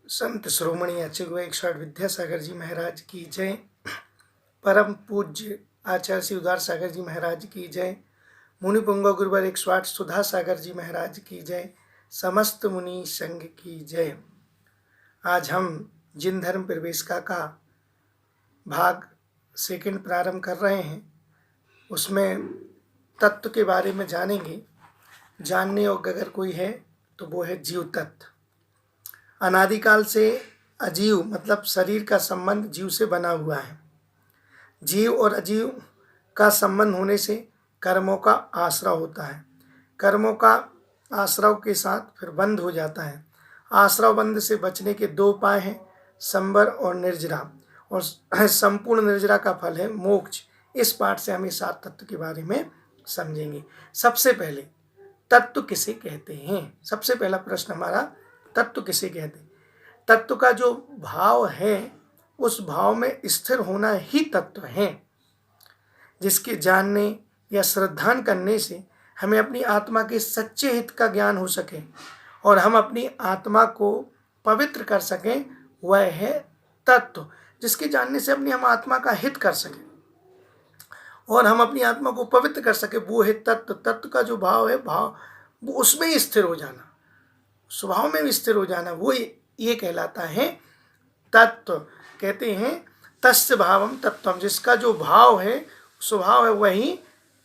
संत श्रोमणी अचुग एकशॉट विद्यासागर जी महाराज की जय। परम पूज्य आचार्य श्री उदार सागर जी महाराज की जय। मुनि पुंगव गुरुवर 108 सुधा सागर जी महाराज की जय। समस्त मुनि संघ की जय। आज हम जिन धर्म प्रवेशिका का भाग सेकंड प्रारंभ कर रहे हैं उसमें तत्व के बारे में जानेंगे। जानने योग्य अगर कोई है तो वो है जीव तत्व। अनादिकाल से अजीव मतलब शरीर का संबंध जीव से बना हुआ है। जीव और अजीव का संबंध होने से कर्मों का आश्रय होता है। कर्मों का आश्रय के साथ फिर बंध हो जाता है। आश्रय बंध से बचने के दो उपाय हैं, संबर और निर्जरा, और संपूर्ण निर्जरा का फल है मोक्ष। इस पाठ से हम इस 7 तत्व के बारे में समझेंगे। सबसे पहले तत्व किसे कहते हैं? सबसे पहला प्रश्न हमारा, तत्व किसे कहते हैं? तत्व का जो भाव है उस भाव में स्थिर होना ही तत्व है, जिसके जानने या श्रद्धान करने से हमें अपनी आत्मा के सच्चे हित का ज्ञान हो सके और हम अपनी आत्मा को पवित्र कर सकें। वह है तत्व, जिसके जानने से हम आत्मा का हित कर सकें और हम अपनी आत्मा को पवित्र कर सके। वो है तत्व। तत्व का जो भाव है, भाव वो उसमें ही स्थिर हो जाना, स्वभाव में भी स्थिर हो जाना, वो ये कहलाता है तत्व। कहते हैं तस्य भावम तत्वम, जिसका जो भाव है स्वभाव है वही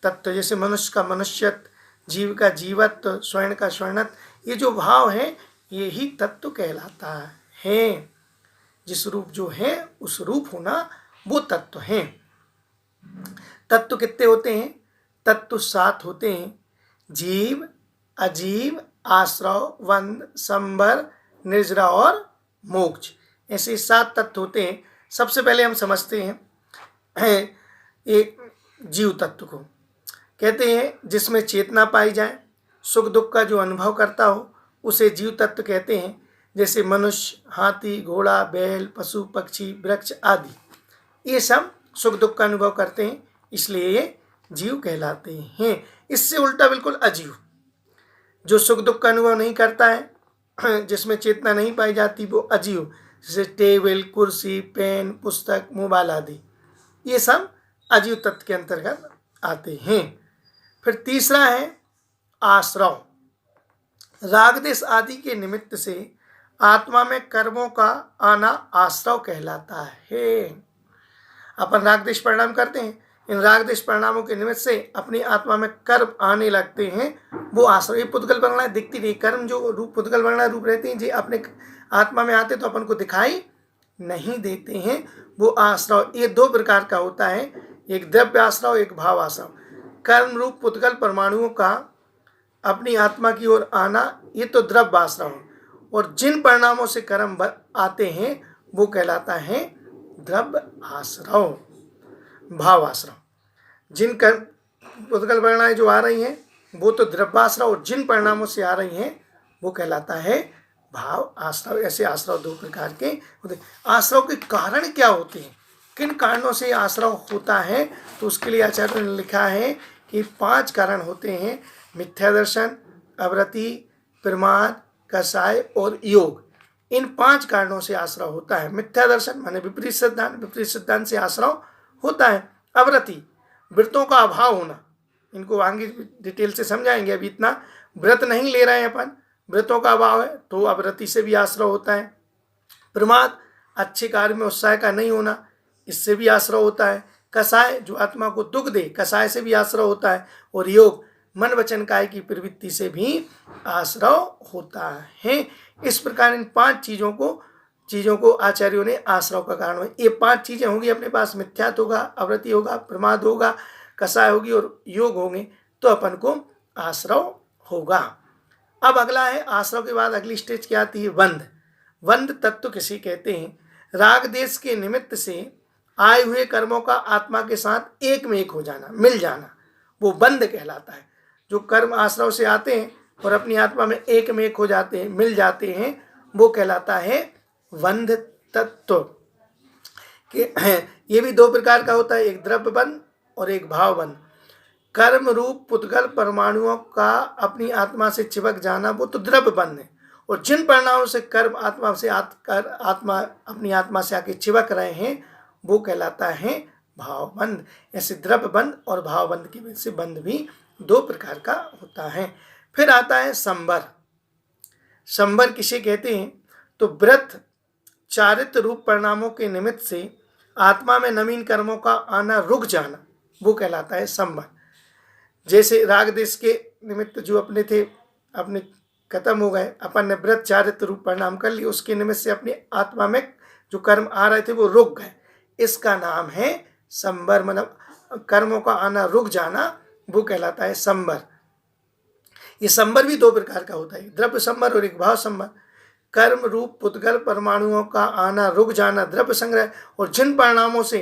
तत्व। जैसे मनुष्य का मनुष्यत्व, जीव का जीवत्व, स्वर्ण का स्वर्णत्व, ये जो भाव है ये ही तत्व कहलाता है। जिस रूप जो है उस रूप होना वो तत्व है। तत्व कितने होते हैं? तत्व 7 होते हैं। जीव, अजीव, आश्रव, बंध, संबर, निर्जरा और मोक्ष, ऐसे 7 तत्व होते हैं। सबसे पहले हम समझते हैं एक जीव तत्व को। कहते हैं जिसमें चेतना पाई जाए, सुख दुख का जो अनुभव करता हो उसे जीव तत्व कहते हैं। जैसे मनुष्य, हाथी, घोड़ा, बैल, पशु, पक्षी, वृक्ष आदि, ये सब सुख दुख का अनुभव करते हैं, इसलिए ये जीव कहलाते हैं। इससे उल्टा बिल्कुल अजीव, जो सुख दुख का अनुभव नहीं करता है, जिसमें चेतना नहीं पाई जाती, वो अजीव। जैसे टेबल, कुर्सी, पेन, पुस्तक, मोबाइल आदि, ये सब अजीव तत्व के अंतर्गत आते हैं। फिर तीसरा है आश्रव। राग देश आदि के निमित्त से आत्मा में कर्मों का आना आश्रव कहलाता है। अपन राग देश परिणाम करते हैं, इन राग देश परिणामों के निमित्त से अपनी आत्मा में कर्म आने लगते हैं, वो आश्रव। ये पुद्गल वर्णा दिखती नहीं, कर्म जो रूप पुद्गल वर्णा रूप रहते हैं, जो अपने आत्मा में आते तो अपन को दिखाई नहीं देते हैं, वो आश्रव। ये 2 प्रकार का होता है, एक द्रव्य आश्रव, एक भाव आश्रव। कर्म रूप पुद्गल परमाणुओं का अपनी आत्मा की ओर आना, ये तो द्रव्य आश्रव है। और जिन परिणामों से कर्म आते हैं वो कहलाता है द्रव्य आश्रव, भाव आश्रव। जिन पुद्गल परिणामें जो आ रही हैं वो तो द्रव्याश्रव, और जिन परिणामों से आ रही हैं वो कहलाता है भाव आश्रव। ऐसे आश्रव 2 प्रकार के होते हैं। आश्रव के कारण क्या होते हैं, किन कारणों से आश्रव होता है, तो उसके लिए आचार्य ने लिखा है कि 5 कारण होते हैं। मिथ्या दर्शन, अवृत्ति, प्रमाद, कषाय और योग। इन 5 कारणों से आश्रव होता है। मिथ्या दर्शन माने विपरीत सिद्धांत, विपरीत सिद्धांत से आश्रव होता है। अवृत्ति, व्रतों का अभाव होना, इनको आगे डिटेल से समझाएंगे, अभी इतना व्रत नहीं ले रहे हैं अपन, व्रतों का अभाव है तो अवृत्ति से भी आश्रव होता है। प्रमाद, अच्छे कार्य में उत्साह का नहीं होना, इससे भी आश्रव होता है। कषाय, जो आत्मा को दुख दे, कषाय से भी आश्रव होता है। और योग, मन वचन काय की प्रवृत्ति से भी आश्रव होता है। इस प्रकार इन 5 चीज़ों को आचार्यों ने आश्रव का कारण है। ये 5 चीज़ें होंगी अपने पास, मिथ्यात्व होगा, अवृत्ति होगा, प्रमाद होगा, कषाय होगी और योग होंगे, तो अपन को आश्रव होगा। अब अगला है, आश्रव के बाद अगली स्टेज क्या आती है? बंध। बंध तत्व किसे कहते हैं? राग देश के निमित्त से आए हुए कर्मों का आत्मा के साथ एक में एक हो जाना, मिल जाना, वो बंध कहलाता है। जो कर्म आश्रव से आते हैं और अपनी आत्मा में एक हो जाते हैं, मिल जाते हैं, वो कहलाता है बंध तत्व। ये भी 2 प्रकार का होता है, एक द्रव्य बंध और एक भाव बंध। कर्म रूप पुद्गल परमाणुओं का अपनी आत्मा से चिपक जाना वो तो द्रव्य बंध है, और जिन परिणामों से कर्म आत्मा से आत्मा अपनी आत्मा से आके चिपक रहे हैं वो कहलाता है भावबंध। ऐसे द्रव्य बंध और भावबंध की वजह से बंध भी दो प्रकार का होता है। फिर आता है संबर। संबर किसे कहते हैं? तो व्रत चारित्र रूप परिणामों के निमित्त से आत्मा में नवीन कर्मों का आना रुक जाना, वो कहलाता है संबर। जैसे राग देश के निमित्त जो अपने थे अपने खत्म हो गए, अपन ने व्रत चारित्र रूप परिणाम कर लिए, उसके निमित्त से अपनी आत्मा में जो कर्म आ रहे थे वो रुक गए, इसका नाम है संबर। मतलब कर्मों का आना रुक जाना, वो कहलाता है संबर। ये संबर भी दो प्रकार का होता है, द्रव्य संबर और एक भाव संबर। कर्म रूप पुद्गल परमाणुओं का आना रुक जाना द्रव्य संग्रह, और जिन परिणामों से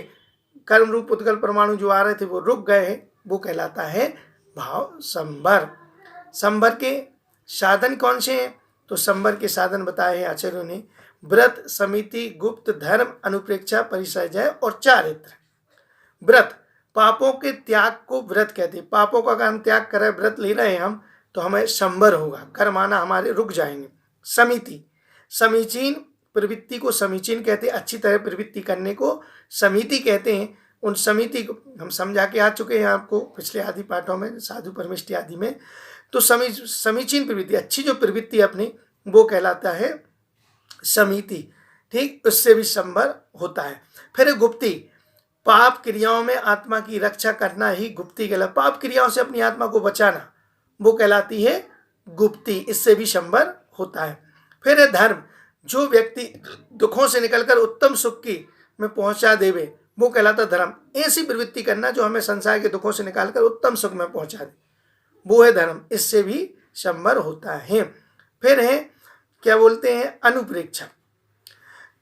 कर्म रूप पुद्गल परमाणु जो आ रहे थे वो रुक गए हैं, वो कहलाता है भाव संबर। संबर के साधन कौन से हैं? तो संबर के साधन बताए हैं आचार्यों ने, व्रत, समिति, गुप्त, धर्म, अनुप्रेक्षा, परिसर्जय और चारित्र। व्रत, पापों के त्याग को व्रत कहते हैं। पापों का अगर हम त्याग कर रहे, व्रत ले रहे हैं हम, तो हमें संबर होगा, कर्म आना हमारे रुक जाएंगे। समिति, समीचीन प्रवृत्ति को समीचीन कहते हैं, अच्छी तरह प्रवृत्ति करने को समिति कहते हैं। उन समिति को हम समझा के आ चुके हैं आपको पिछले आदि पाठों में, साधु परमिष्टि आदि में। तो समीचीन प्रवृत्ति, अच्छी जो प्रवृत्ति अपनी, वो कहलाता है समिति। ठीक, उससे भी संबर होता है। फिर गुप्ति, पाप क्रियाओं में आत्मा की रक्षा करना ही गुप्ति कहलाता। पाप क्रियाओं से अपनी आत्मा को बचाना, वो कहलाती है गुप्ति, इससे भी संबर होता है। फिर है धर्म, जो व्यक्ति दुखों से निकलकर उत्तम सुख की में पहुंचा देवे, वो कहलाता धर्म। ऐसी प्रवृत्ति करना जो हमें संसार के दुखों से निकालकर उत्तम सुख में पहुंचा दे, वो है धर्म, इससे भी संबर होता है। फिर है क्या बोलते हैं अनुप्रेक्षा,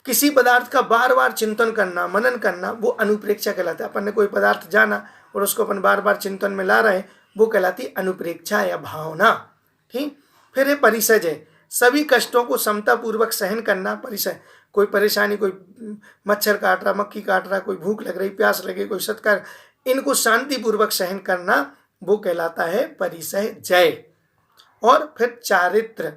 किसी पदार्थ का बार बार चिंतन करना, मनन करना, वो अनुप्रेक्षा कहलाता है। अपन ने कोई पदार्थ जाना और उसको अपन बार बार चिंतन में ला रहे हैं, वो कहलाती अनुप्रेक्षा या भावना। ठीक। फिर है परिसर्जय, सभी कष्टों को समतापूर्वक सहन करना। परिसर, कोई परेशानी, कोई मच्छर काट रहा, मक्खी काट रहा, कोई भूख लग रही, प्यास लगे, कोई सत्कार, इनको शांतिपूर्वक सहन करना, वो कहलाता है परिसर्जय। और फिर चारित्र,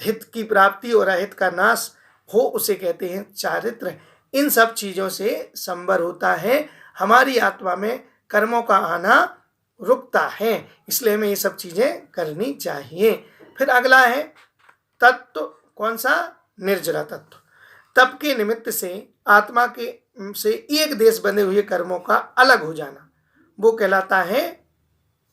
हित की प्राप्ति और अहित का नाश हो, उसे कहते हैं चारित्र। इन सब चीजों से संबर होता है, हमारी आत्मा में कर्मों का आना रुकता है, इसलिए हमें ये सब चीजें करनी चाहिए। फिर अगला है तत्व, कौन सा? निर्जरा तत्व। तप के निमित्त से आत्मा के से एक देश बने हुए कर्मों का अलग हो जाना, वो कहलाता है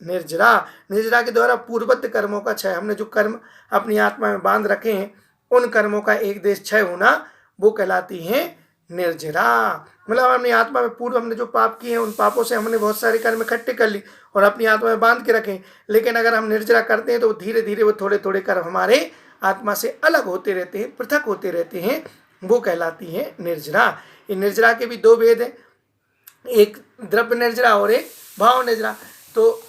निर्जरा। निर्जरा के द्वारा पूर्ववत कर्मों का क्षय, हमने जो कर्म अपनी आत्मा में बांध रखे हैं, उन कर्मों का एक देश क्षय होना, वो कहलाती है निर्जरा। मतलब अपनी आत्मा में पूर्व हमने जो पाप किए हैं, उन पापों से हमने बहुत सारे कर्म इकट्ठे कर ली और अपनी आत्मा में बांध के रखे, लेकिन अगर हम निर्जरा करते हैं तो धीरे धीरे वो थोड़े थोड़े कर्म हमारे आत्मा से अलग होते रहते हैं, पृथक होते रहते हैं, वो कहलाती है निर्जरा। ये निर्जरा के भी दो भेद हैं, एक द्रव्य निर्जरा और एक भाव निर्जरा। तो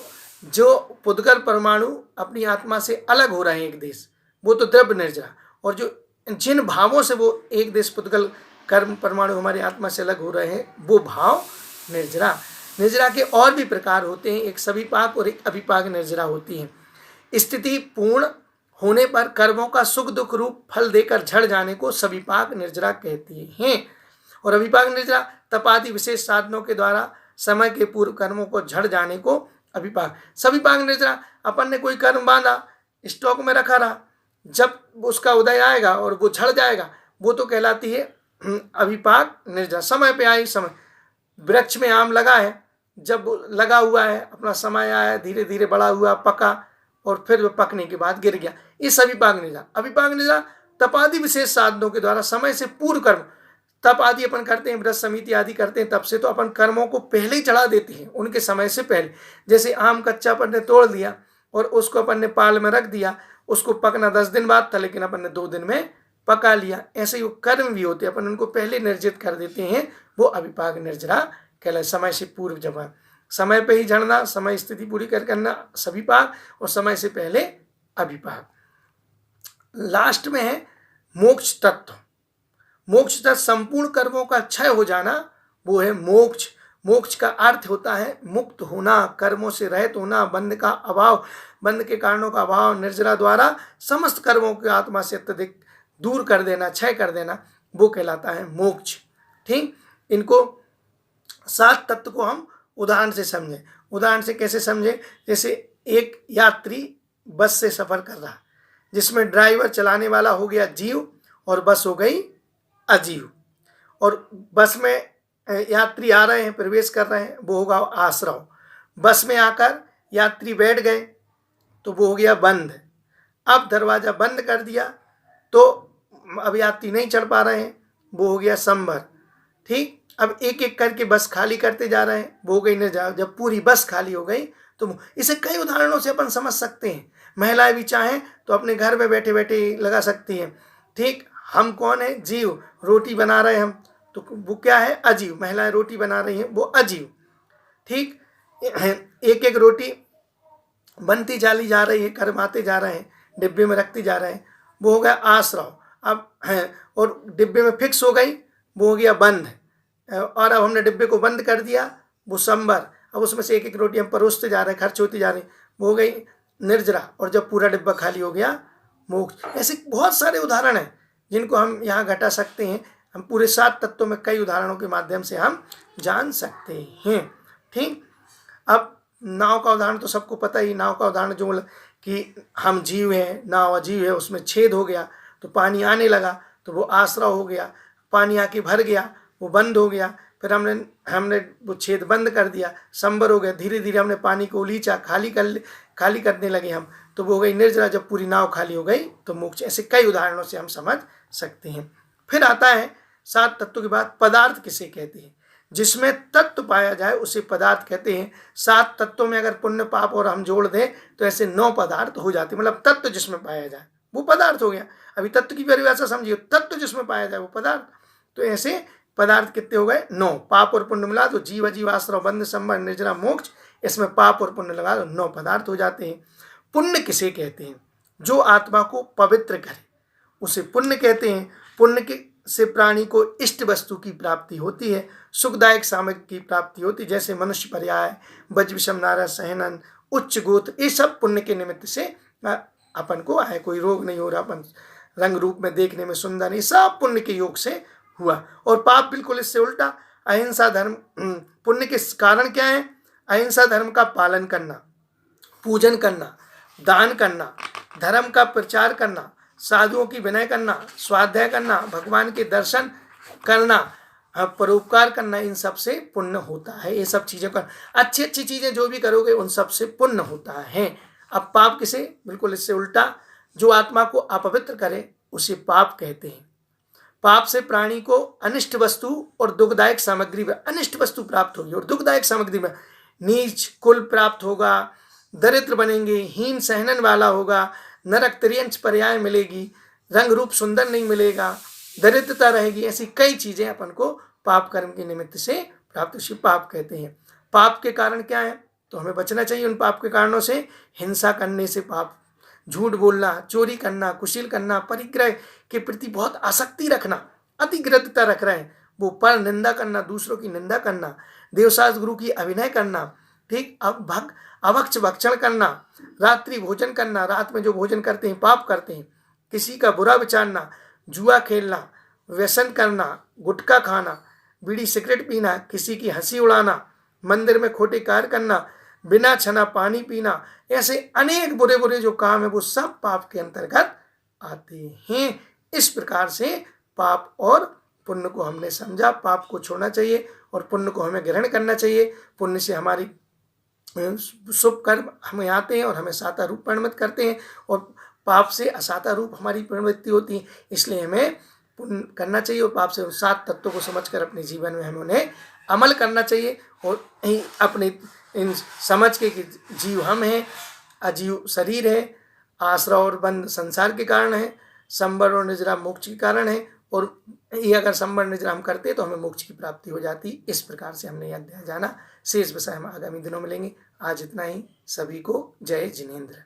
जो पुद्गल परमाणु अपनी आत्मा से अलग हो रहे हैं एक देश, वो तो द्रव्य निर्जरा, और जो जिन भावों से वो एक देश पुद्गल कर्म परमाणु हमारी आत्मा से अलग हो रहे हैं, वो भाव निर्जरा। निर्जरा के और भी प्रकार होते हैं, एक सविपाक और एक अविपाक निर्जरा होती है। स्थिति पूर्ण होने पर कर्मों का सुख दुख रूप फल देकर झड़ जाने को सविपाक निर्जरा कहती हैं, और अविपाक निर्जरा तपादि विशेष साधनों के द्वारा समय के पूर्व कर्मों को झड़ जाने को अविपाक। सविपाक निर्जरा, अपन ने कोई कर्म बांधा, स्टॉक में रखा रहा, जब उसका उदय आएगा और वो झड़ जाएगा, वो तो कहलाती है अविपाक निर्जरा। समय पे आई, समय वृक्ष में आम लगा है, जब लगा हुआ है, अपना समय आया, धीरे धीरे बड़ा हुआ, पका, और फिर वो पकने के बाद गिर गया, इस अविपाक निर्जरा। अविपाक निर्जरा तपादि विशेष साधनों के द्वारा समय से पूर्व कर्म, तप आदि अपन करते हैं, व्रत समिति आदि करते हैं, तब से तो अपन कर्मों को पहले ही चढ़ा देते हैं, उनके समय से पहले। जैसे आम कच्चा अपन ने तोड़ लिया और उसको अपन ने पाल में रख दिया, उसको पकना 10 दिन बाद था, लेकिन अपन ने 2 दिन में पका लिया। ऐसे ही वो कर्म भी होते हैं, अपन उनको पहले निर्जित कर देते हैं, वो अविपाक निर्जरा कहलाए। समय से पूर्व जमा, समय पे ही झड़ना, समय स्थिति पूरी कर करना सविपाक, और समय से पहले अविपाक। लास्ट में है मोक्ष तत्व। मोक्ष तत्व संपूर्ण कर्मों का क्षय हो जाना, वो है मोक्ष। मोक्ष का अर्थ होता है मुक्त होना, कर्मों से रहित होना, बंध का अभाव, बंध के कारणों का अभाव, निर्जरा द्वारा समस्त कर्मों को आत्मा से अत्यधिक दूर कर देना, क्षय कर देना, वो कहलाता है मोक्ष। ठीक, इनको 7 तत्व को हम उदाहरण से समझें। उदाहरण से कैसे समझें? जैसे एक यात्री बस से सफर कर रहा, जिसमें ड्राइवर चलाने वाला हो गया जीव और बस हो गई अजीव, और बस में यात्री आ रहे हैं, प्रवेश कर रहे हैं, वो होगा आश्रव। बस में आकर यात्री बैठ गए तो वो हो गया बंध। अब दरवाजा बंद कर दिया तो अब यात्री नहीं चढ़ पा रहे हैं, वो हो गया संबर। ठीक, अब एक एक करके बस खाली करते जा रहे हैं, वो हो गई निर्जरा। जब पूरी बस खाली हो गई तो इसे कई उदाहरणों से अपन समझ सकते हैं। महिलाएं भी चाहें तो अपने घर में बैठे बैठे लगा सकती हैं। ठीक, हम कौन है? जीव। रोटी बना रहे हैं हम, तो वो क्या है? अजीव। महिलाएं रोटी बना रही हैं, वो अजीव। ठीक, एक एक रोटी बनती चली जा रही है, करमाते जा रहे हैं, डिब्बे में रखती जा रहे हैं, वो हो गया आश्रव। अब है और डिब्बे में फिक्स हो गई, वो हो गया बंद। और अब हमने डिब्बे को बंद कर दिया, वो संबर। अब उसमें से एक एक रोटी हम परोसते जा रहे हैं, खर्च होती जा रही, वो हो गई निर्जरा। और जब पूरा डिब्बा खाली हो गया, मोक्ष। ऐसे बहुत सारे उदाहरण हैं जिनको हम यहाँ घटा सकते हैं। हम पूरे 7 तत्वों में कई उदाहरणों के माध्यम से हम जान सकते हैं। ठीक, अब नाव का उदाहरण तो सबको पता ही। नाव का उदाहरण जो कि हम जीव हैं, नाव अजीव है, उसमें छेद हो गया तो पानी आने लगा तो वो आश्रव हो गया। पानी आके भर गया, वो बंद हो गया, फिर हमने वो छेद बंद कर दिया, संबर हो गया। धीरे धीरे हमने पानी को उलीचा, खाली करने लगे हम, तो वो हो गई निर्जरा। जब पूरी नाव खाली हो गई तो मोक्ष। ऐसे कई उदाहरणों से हम समझ सकते हैं। फिर आता है 7 तत्वों के बाद पदार्थ किसे कहते हैं? जिसमें तत्व पाया जाए उसे पदार्थ कहते हैं। 7 तत्वों में अगर पुण्य पाप और हम जोड़ दें तो ऐसे 9 पदार्थ हो जाते हैं। मतलब तत्व जिसमें पाया जाए वो पदार्थ हो गया। अभी तत्व की परिभाषा समझिए, तत्व जिसमें पाया जाए वो पदार्थ। तो ऐसे पदार्थ कितने हो गए? 9। पाप और पुण्य मिला तो जीव, अजीव, आश्रव, बंध, संबर, निर्जरा, मोक्ष। इसमें पाप और पुण्य लगा तो 9 पदार्थ हो जाते हैं। पुण्य किसे कहते हैं? जो आत्मा को पवित्र करे उसे पुण्य कहते हैं। पुण्य से प्राणी को इष्ट वस्तु की प्राप्ति होती है, सुखदायक सामग्री की प्राप्ति होती है, जैसे मनुष्य पर्याय, बज विषम नारा सहनन, उच्च गोत्र, ये सब पुण्य के निमित्त से अपन को आए। कोई रोग नहीं हो रहा, अपन रंग रूप में देखने में सुंदर, ये सब पुण्य के योग से हुआ। और पाप बिल्कुल इससे उल्टा, अहिंसा धर्म। पुण्य के कारण क्या है? अहिंसा धर्म का पालन करना, पूजन करना, दान करना, धर्म का प्रचार करना, साधुओं की विनय करना, स्वाध्याय करना, भगवान के दर्शन करना, परोपकार करना, इन सब से पुण्य होता है। ये सब चीज़ें कर, अच्छी अच्छी चीज़ें जो भी करोगे उन सब से पुण्य होता है। अब पाप किसे? बिल्कुल इससे उल्टा, जो आत्मा को अपवित्र करे उसे पाप कहते हैं। पाप से प्राणी को अनिष्ट वस्तु और दुखदायक सामग्री में, अनिष्ट वस्तु प्राप्त होगी और दुखदायक सामग्री में नीच कुल प्राप्त होगा, दरिद्र बनेंगे, हीन सहनन वाला होगा, नरक तिर्यंच पर्याय मिलेगी, रंग रूप सुंदर नहीं मिलेगा, दरिद्रता रहेगी। ऐसी कई चीजें अपन को पाप कर्म के निमित्त से प्राप्त, उसे पाप कहते हैं। पाप के कारण क्या है? तो हमें बचना चाहिए उन पाप के कारणों से। हिंसा करने से पाप, झूठ बोलना, चोरी करना, कुशील करना, परिग्रह के प्रति बहुत आसक्ति रखना, अतिग्रहता रख रहे हैं, वो पर निंदा करना, दूसरों की निंदा करना, देवसास गुरु की अभिनय करना। ठीक, अब अभक्ष भक्षण करना, रात्रि भोजन करना, रात में जो भोजन करते हैं पाप करते हैं, किसी का बुरा विचारना, जुआ खेलना, व्यसन करना, गुटखा खाना, बीड़ी सिगरेट पीना, किसी की हंसी उड़ाना, मंदिर में खोटे कार्य करना, बिना छना पानी पीना, ऐसे अनेक बुरे बुरे जो काम है वो सब पाप के अंतर्गत आते हैं। इस प्रकार से पाप और पुण्य को हमने समझा। पाप को छोड़ना चाहिए और पुण्य को हमें ग्रहण करना चाहिए। पुण्य से हमारी शुभ कर्म हमें आते हैं और हमें साता रूप परिणमित करते हैं, और पाप से असाता रूप हमारी प्रवृत्ति होती है। इसलिए हमें पुण्य करना चाहिए और पाप से 7 तत्वों को समझकर अपने जीवन में हमें उन्हें अमल करना चाहिए। और अपने इन समझ के कि जीव हम हैं, अजीव शरीर है, आश्रय और बंध संसार के कारण है, संबर और निजरा मोक्ष के कारण है, और ये अगर संबर निजरा हम करते तो हमें मोक्ष की प्राप्ति हो जाती। इस प्रकार से हमने यह अध्याय जाना। शेष विषय हम आगामी दिनों में लेंगे। आज इतना ही। सभी को जय जिनेंद्र।